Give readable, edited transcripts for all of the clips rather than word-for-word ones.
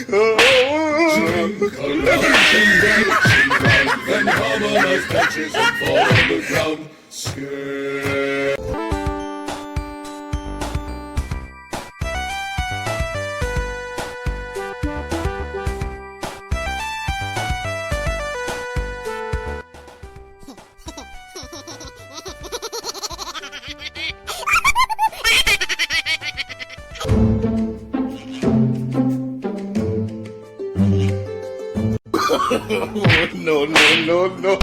Then harmonize patches and fall on the ground. Scared. No, no, no,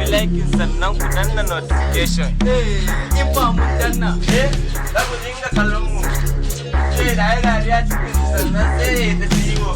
like sannan ku danna notification in ba mun danna za ku dinga kallon mu da ya dariya cikin sannan sai da ciwo